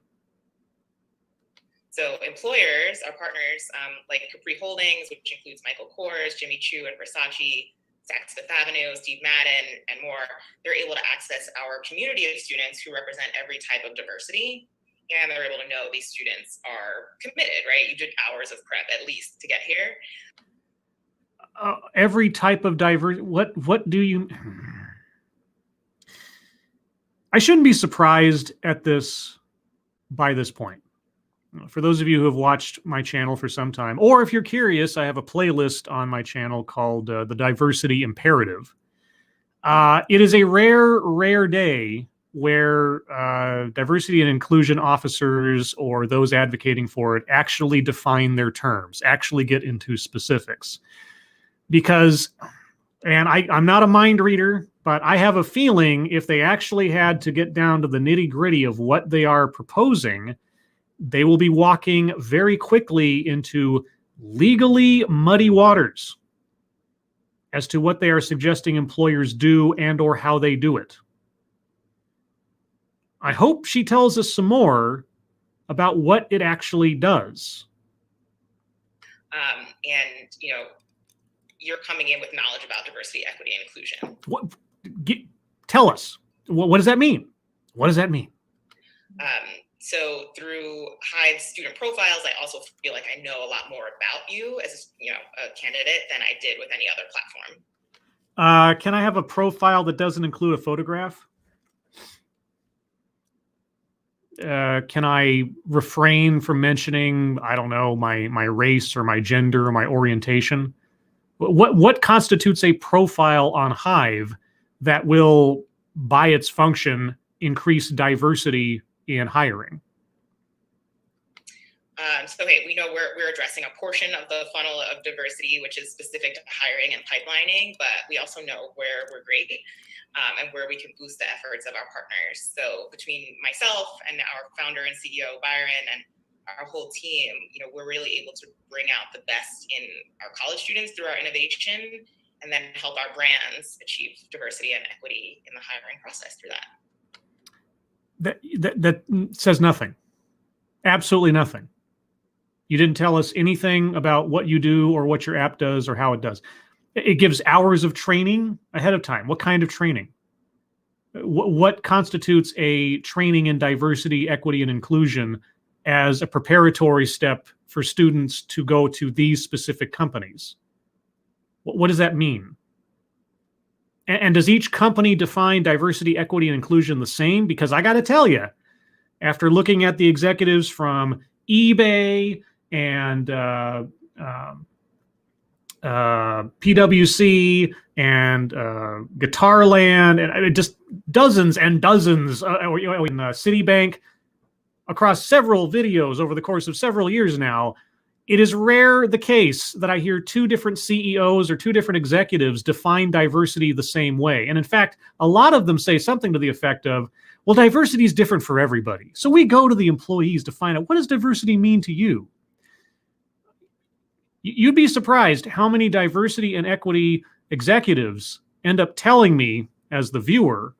S3: So employers, our partners, like Capri Holdings, which includes Michael Kors, Jimmy Choo, and Versace, Saks Fifth Avenue, Steve Madden, and more, they're able to access our community of students who represent every type of diversity. And they're able to know these students are committed, right? You did hours of prep at least to get here.
S1: Every type of diversity. What do you... I shouldn't be surprised at this by this point. For those of you who have watched my channel for some time, or if you're curious, I have a playlist on my channel called The Diversity Imperative. It is a rare day where diversity and inclusion officers or those advocating for it actually define their terms, actually get into specifics. Because, and I'm not a mind reader, but I have a feeling if they actually had to get down to the nitty-gritty of what they are proposing, they will be walking very quickly into legally muddy waters as to what they are suggesting employers do and or how they do it. I hope she tells us some more about what it actually does.
S3: And, you know, you're coming in with knowledge about diversity, equity, and inclusion.
S1: What? Tell us, what does that mean? What does that mean?
S3: So through HIVE student profiles, I also feel like I know a lot more about you as a candidate than I did with any other platform.
S1: Can I have a profile that doesn't include a photograph? Can I refrain from mentioning, I don't know, my race or my gender or my orientation? What constitutes a profile on HIVE that will, by its function, increase diversity in hiring?
S3: We know we're addressing a portion of the funnel of diversity, which is specific to hiring and pipelining, but we also know where we're great and where we can boost the efforts of our partners. So between myself and our founder and CEO, Byron, and our whole team, we're really able to bring out the best in our college students through our innovation, and then help our brands achieve diversity and equity in the hiring process through that.
S1: That says nothing. Absolutely nothing. You didn't tell us anything about what you do or what your app does or how it does. It gives hours of training ahead of time. What kind of training? What constitutes a training in diversity, equity, and inclusion as a preparatory step for students to go to these specific companies? What does that mean? And does each company define diversity, equity, and inclusion the same? Because I got to tell you, after looking at the executives from eBay and PwC and Guitarland, and just dozens and dozens in Citibank, across several videos over the course of several years now, it is rare the case that I hear two different CEOs or two different executives define diversity the same way. And in fact, a lot of them say something to the effect of, well, diversity is different for everybody. So we go to the employees to find out, what does diversity mean to you? You'd be surprised how many diversity and equity executives end up telling me, as the viewer,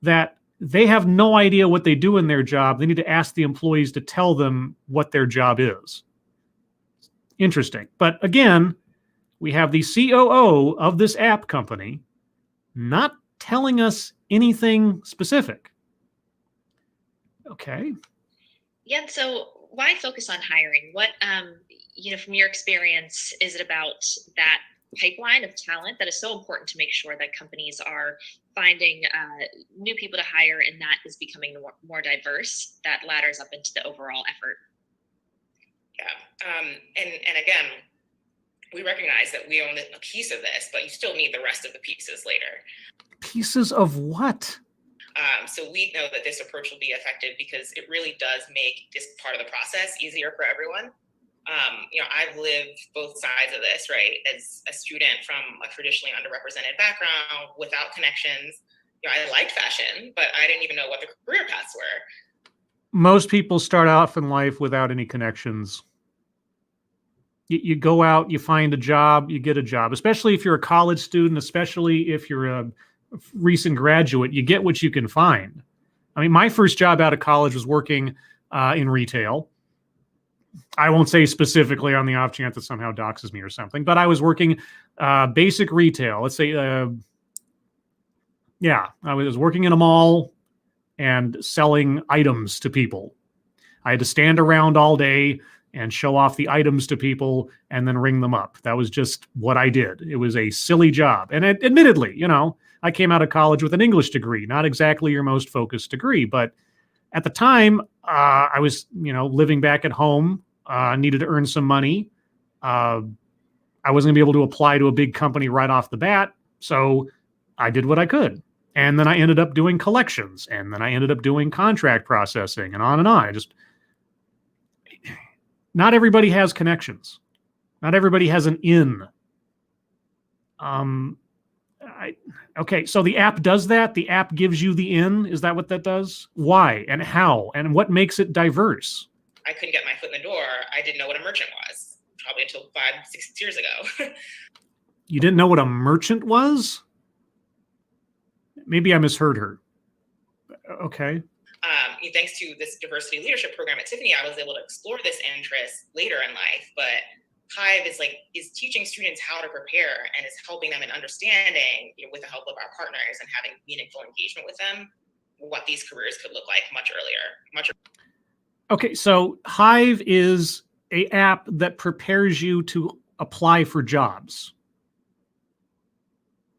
S1: that they have no idea what they do in their job. They need to ask the employees to tell them what their job is. Interesting. But again, we have the COO of this app company not telling us anything specific. Okay.
S2: Yeah. So why focus on hiring? What, from your experience, is it about that pipeline of talent that is so important to make sure that companies are finding new people to hire, and that is becoming more diverse, that ladders up into the overall effort?
S3: Yeah. And again, we recognize that we own a piece of this, but you still need the rest of the pieces later.
S1: Pieces of what?
S3: So we know that this approach will be effective because it really does make this part of the process easier for everyone. I've lived both sides of this, right? As a student from a traditionally underrepresented background without connections, I liked fashion, but I didn't even know what the career paths were.
S1: Most people start off in life without any connections. You go out, you find a job, you get a job, especially if you're a college student, especially if you're a recent graduate, you get what you can find. I mean, my first job out of college was working in retail. I won't say specifically on the off chance that somehow doxes me or something, but I was working basic retail. Let's say, I was working in a mall and selling items to people. I had to stand around all day and show off the items to people and then ring them up. That was just what I did. It was a silly job. And admittedly, I came out of college with an English degree, not exactly your most focused degree, but at the time, I was, living back at home, needed to earn some money. I wasn't gonna be able to apply to a big company right off the bat, so I did what I could. And then I ended up doing collections, and then I ended up doing contract processing, and on and on. Not everybody has connections. Not everybody has an in. Okay, so the app does that? The app gives you the in? Is that what that does? Why and how? And what makes it diverse?
S3: I couldn't get my foot in the door. I didn't know what a merchant was, probably until 5-6 years ago.
S1: You didn't know what a merchant was? Maybe I misheard her. Okay.
S3: Thanks to this diversity leadership program at Tiffany, I was able to explore this interest later in life. But HIVE is teaching students how to prepare and is helping them in understanding, with the help of our partners and having meaningful engagement with them, what these careers could look like much earlier.
S1: Okay, so HIVE is a app that prepares you to apply for jobs.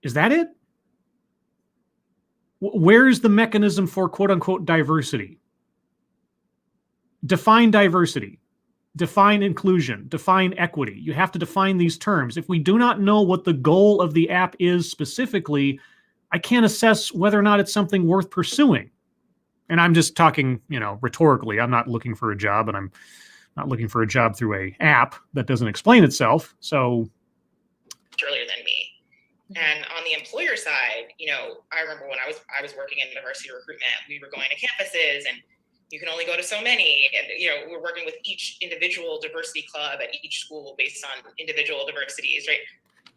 S1: Is that it? Where's the mechanism for quote unquote diversity? Define diversity, define inclusion, define equity. You have to define these terms. If we do not know what the goal of the app is specifically, I can't assess whether or not it's something worth pursuing. And I'm just talking, rhetorically. I'm not looking for a job, and I'm not looking for a job through an app that doesn't explain itself. So
S3: earlier than me. And on the employer side, I remember when I was working in diversity recruitment, we were going to campuses and you can only go to so many. And, we're working with each individual diversity club at each school based on individual diversities, right?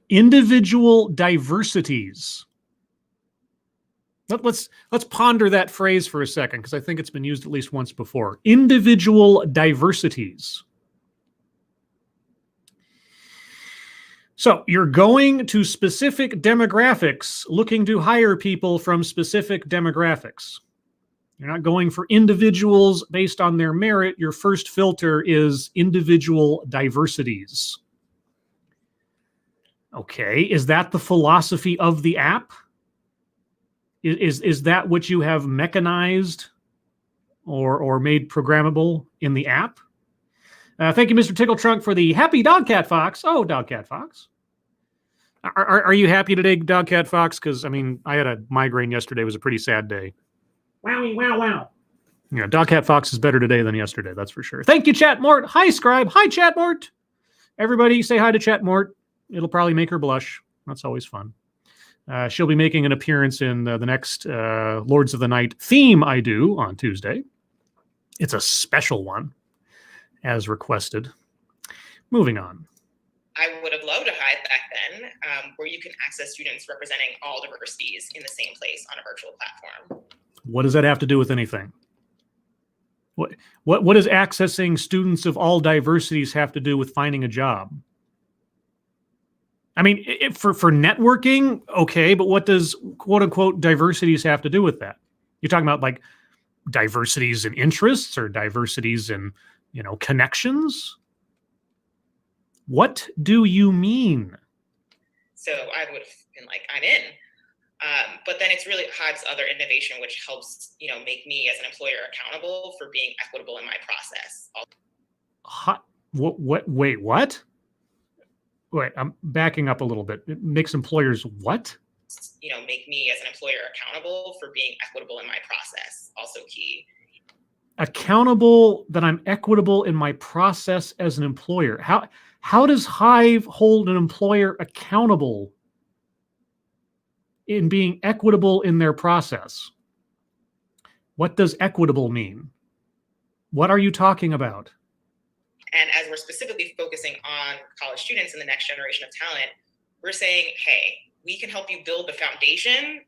S1: Individual diversities. Let's ponder that phrase for a second, because I think it's been used at least once before. Individual diversities. So you're going to specific demographics looking to hire people from specific demographics. You're not going for individuals based on their merit. Your first filter is individual diversities. Okay, is that the philosophy of the app? Is that what you have mechanized or made programmable in the app? Thank you, Mr. Tickletrunk, for the happy Dogcat Fox. Oh, Dogcat Fox. Are you happy today, Dogcat Fox? Because, I had a migraine yesterday. It was a pretty sad day. Wowie, wow, wow. Dogcat Fox is better today than yesterday, that's for sure. Thank you, Chat Mort. Hi, Scribe. Hi, Chat Mort. Everybody say hi to Chat Mort. It'll probably make her blush. That's always fun. She'll be making an appearance in the next Lords of the Night theme I do on Tuesday. It's a special one, as requested. Moving on.
S3: I would have loved a HIVE back then, where you can access students representing all diversities in the same place on a virtual platform.
S1: What does that have to do with anything? What does accessing students of all diversities have to do with finding a job? For networking, okay, but what does quote unquote diversities have to do with that? You're talking about like diversities in interests or diversities in, connections? What do you mean?
S3: So I would have been like, I'm in. But then it's really HIVE's other innovation, which helps, make me as an employer accountable for being equitable in my process.
S1: Wait, what? Wait, I'm backing up a little bit. It makes employers what?
S3: Make me as an employer accountable for being equitable in my process. Also key.
S1: Accountable that I'm equitable in my process as an employer. How does HIVE hold an employer accountable in being equitable in their process? What does equitable mean? What are you talking about?
S3: And as we're specifically focusing on college students and the next generation of talent, we're saying, hey, we can help you build the foundation,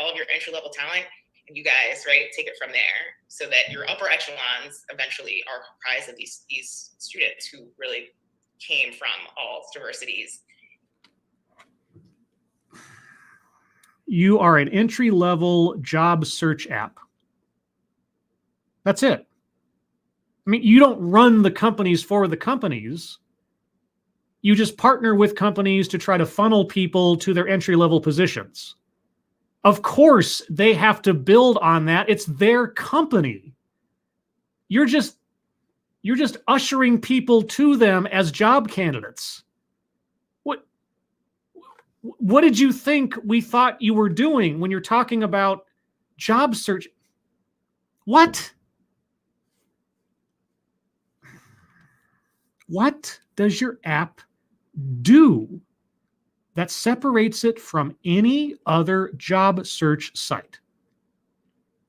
S3: all of your entry-level talent, and you guys, right, take it from there so that your upper echelons eventually are comprised of these students who really came from all diversities.
S1: You are an entry-level job search app. That's it. You don't run the companies for the companies. You just partner with companies to try to funnel people to their entry-level positions. Of course, they have to build on that. It's their company. You're just ushering people to them as job candidates. What did you think we thought you were doing when you're talking about job search? What? What does your app do that separates it from any other job search site?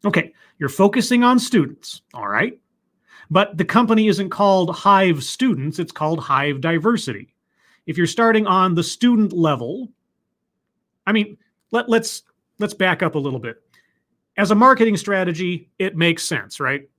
S1: Okay, you're focusing on students, all right? But the company isn't called HIVE Students, it's called HIVE Diversity. If you're starting on the student level, let's back up a little bit. As a marketing strategy, it makes sense, right?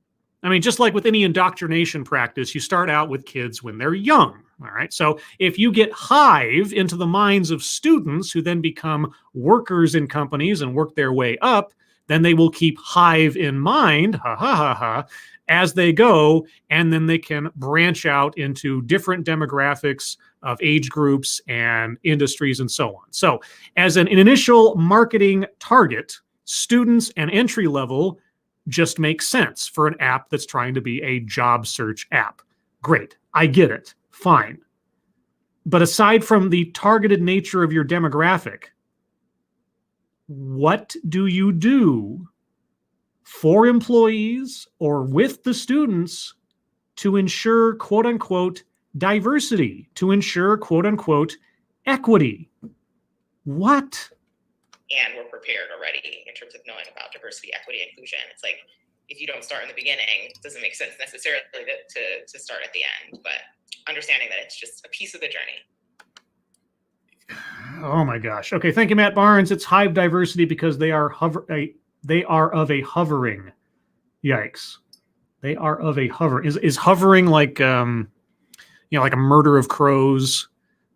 S1: I mean, just like with any indoctrination practice, you start out with kids when they're young. All right. So if you get HIVE into the minds of students who then become workers in companies and work their way up, then they will keep HIVE in mind, as they go, and then they can branch out into different demographics of age groups and industries and so on. So as an initial marketing target, students and entry level just makes sense for an app that's trying to be a job search app. Great. I get it. Fine. But aside from the targeted nature of your demographic, what do you do for employees or with the students to ensure, quote unquote, diversity, to ensure, quote unquote, equity? What?
S3: And we're prepared already in terms of knowing about diversity, equity, inclusion. It's like, if you don't start in the beginning, it doesn't make sense necessarily to start at the end, but understanding that it's just a piece of the journey.
S1: Oh my gosh. Okay, thank you, Matt Barnes. It's HIVE diversity because they are of a hovering. Yikes. They are of a hover. Is hovering like like a murder of crows,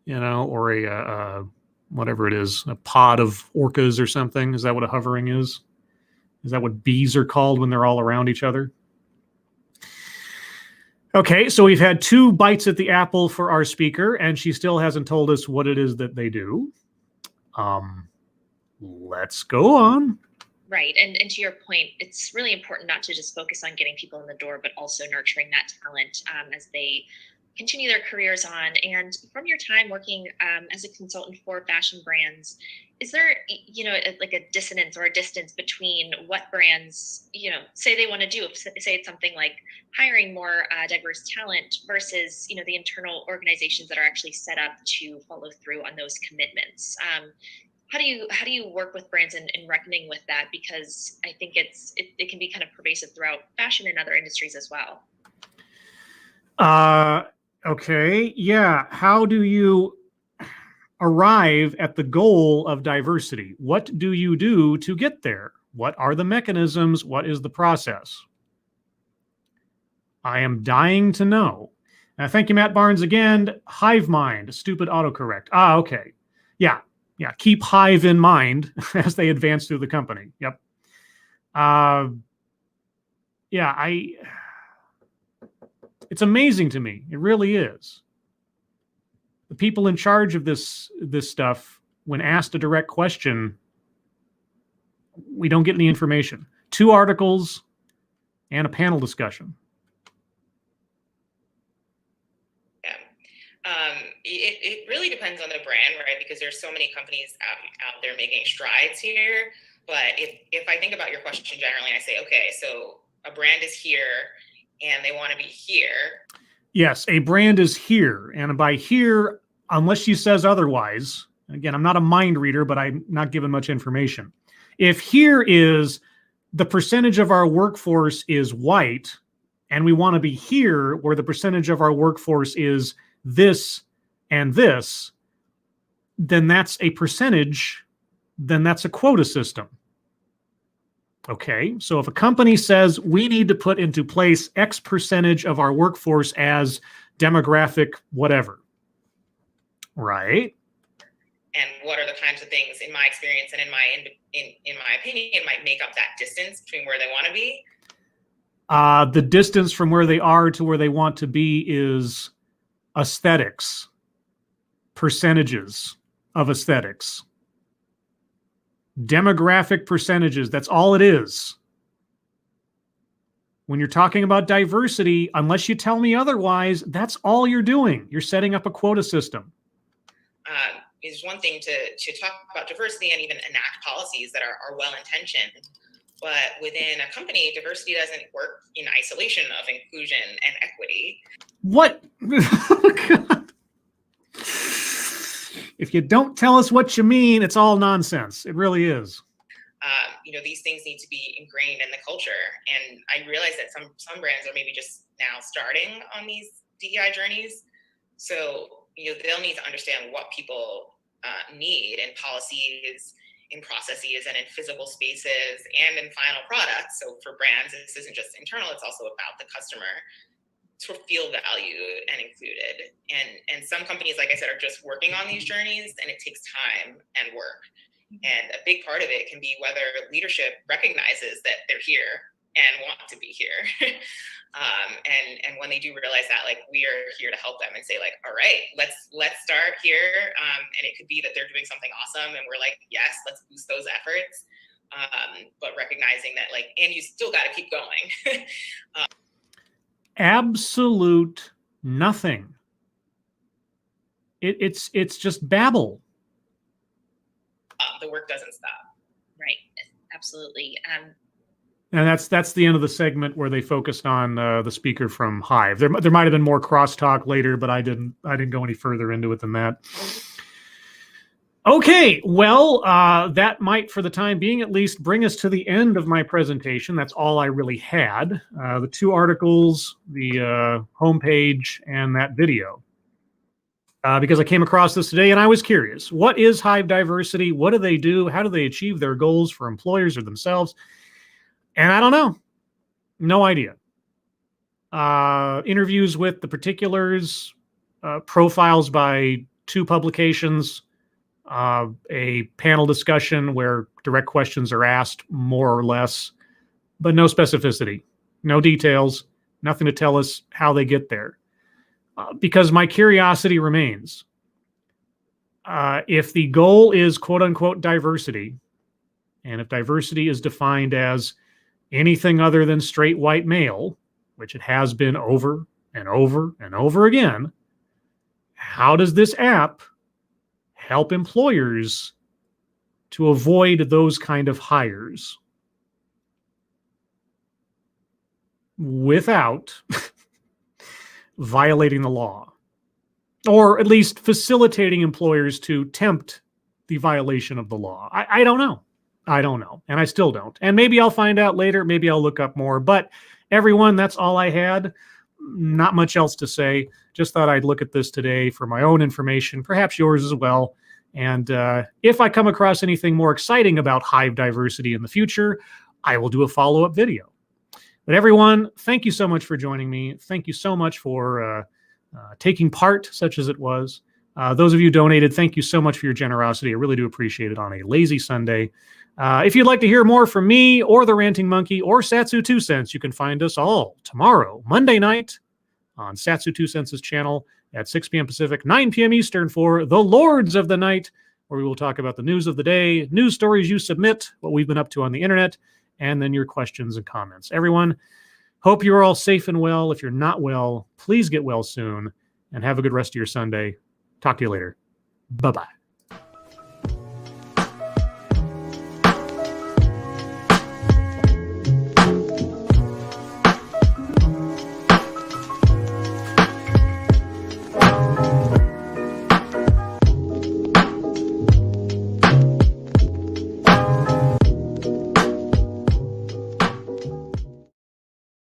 S1: or a whatever it is, a pod of orcas or something? Is that what a hovering is? Is that what bees are called when they're all around each other? Okay, so we've had 2 bites at the apple for our speaker, and she still hasn't told us what it is that they do. Let's go on.
S2: Right. And to your point, it's really important not to just focus on getting people in the door, but also nurturing that talent as they continue their careers on. And from your time working as a consultant for fashion brands, is there, like a dissonance or a distance between what brands, say they want to do, say it's something like hiring more diverse talent versus, the internal organizations that are actually set up to follow through on those commitments? How do you work with brands in reckoning with that? Because I think it can be kind of pervasive throughout fashion and other industries as well.
S1: Okay. Yeah. How do you arrive at the goal of diversity? What do you do to get there? What are the mechanisms? What is the process? I am dying to know. Thank you, Matt Barnes, again. Hive mind, stupid autocorrect. Okay. Yeah. Keep HIVE in mind as they advance through the company. Yep. It's amazing to me. It really is. The people in charge of this stuff, when asked a direct question, we don't get any information. 2 articles and a panel discussion.
S3: It really depends on the brand, right? Because there's so many companies out there making strides here. But if I think about your question generally, I say, okay, so a brand is here and they want to be here.
S1: Yes, a brand is here. And by here, unless she says otherwise, again, I'm not a mind reader, but I'm not given much information. If here is the percentage of our workforce is white, and we want to be here where the percentage of our workforce is this and this, then that's a percentage, then that's a quota system. Okay, so if a company says we need to put into place X percentage of our workforce as demographic whatever, right?
S3: And what are the kinds of things, in my experience and in my opinion, might make up that distance between where they want to be?
S1: The distance from where they are to where they want to be is aesthetics, percentages of aesthetics, demographic percentages. That's all it is. When you're talking about diversity, unless you tell me otherwise, that's all you're doing. You're setting up a quota system.
S3: Is one thing to talk about diversity and even enact policies that are well-intentioned. But within a company, diversity doesn't work in isolation of inclusion and equity.
S1: What? If you don't tell us what you mean, it's all nonsense. It really is.
S3: These things need to be ingrained in the culture. And I realize that some brands are maybe just now starting on these DEI journeys. So, they'll need to understand what people need and policies in processes and in physical spaces and in final products. So for brands, this isn't just internal, it's also about the customer to feel valued and included. And some companies, like I said, are just working on these journeys, and it takes time and work. And a big part of it can be whether leadership recognizes that they're here and want to be here. And when they do realize that, like, we are here to help them and say, like, all right, let's start here. And it could be that they're doing something awesome, and we're like, yes, let's boost those efforts. But recognizing that, like, and you still got to keep going.
S1: Absolute nothing. It's just babble.
S3: The work doesn't stop.
S2: Right. Absolutely.
S1: And that's the end of the segment where they focused on the speaker from HIVE. There might have been more crosstalk later, but I didn't go any further into it than that. Okay, well, that might, for the time being at least, bring us to the end of my presentation. That's all I really had. The 2 articles, the homepage, and that video. Because I came across this today and I was curious. What is HIVE diversity? What do they do? How do they achieve their goals for employers or themselves? And I don't know. No idea. Interviews with the particulars, profiles by 2 publications, a panel discussion where direct questions are asked, more or less, but no specificity, no details, nothing to tell us how they get there. Because my curiosity remains. If the goal is quote unquote diversity, and if diversity is defined as anything other than straight white male, which it has been over and over and over again, how does this app help employers to avoid those kind of hires without violating the law, or at least facilitating employers to tempt the violation of the law? I don't know. I don't know. And I still don't. And maybe I'll find out later. Maybe I'll look up more. But everyone, that's all I had. Not much else to say. Just thought I'd look at this today for my own information, perhaps yours as well. And if I come across anything more exciting about HIVE diversity in the future, I will do a follow-up video. But everyone, thank you so much for joining me. Thank you so much for taking part, such as it was. Those of you who donated, thank you so much for your generosity. I really do appreciate it on a lazy Sunday. If you'd like to hear more from me or the Ranting Monkey or Satsu 2 Cents, you can find us all tomorrow, Monday night, on Satsu 2 Cents' channel at 6 p.m. Pacific, 9 p.m. Eastern for The Lords of the Night, where we will talk about the news of the day, news stories you submit, what we've been up to on the internet, and then your questions and comments. Everyone, hope you're all safe and well. If you're not well, please get well soon, and have a good rest of your Sunday. Talk to you later. Bye-bye.